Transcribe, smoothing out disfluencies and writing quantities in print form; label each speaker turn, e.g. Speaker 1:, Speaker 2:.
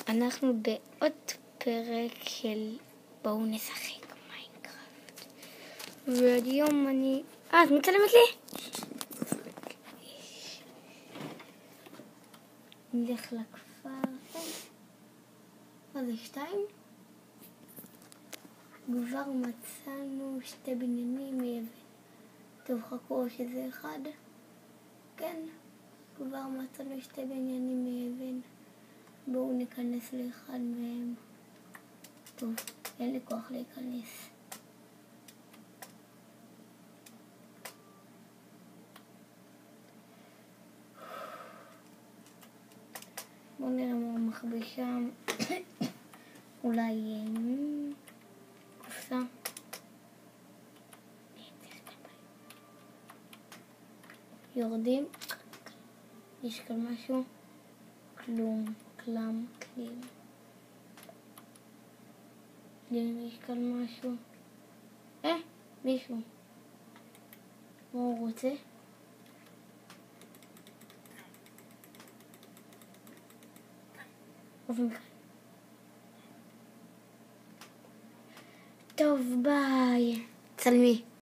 Speaker 1: אנחנו בעוד פרק של בואו נשחק מיינקראפט. והיום את מצלמת לי? נלך לכפר. מה זה 2? כבר מצאנו 2 בניינים מאבן. טוב, חכו שזה 1. כן, כבר מצאנו 2 בניינים מאבן. בואו ניכנס לאחד מהם. טוב, אין לי כוח להיכנס. בואו נראה מה מחביא שם. אולי קופסה. יורדים. יש כאן משהו? כלום. כלם. יש כאן משהו? מישהו. מה הוא רוצה? טוב, ביי. צלמי.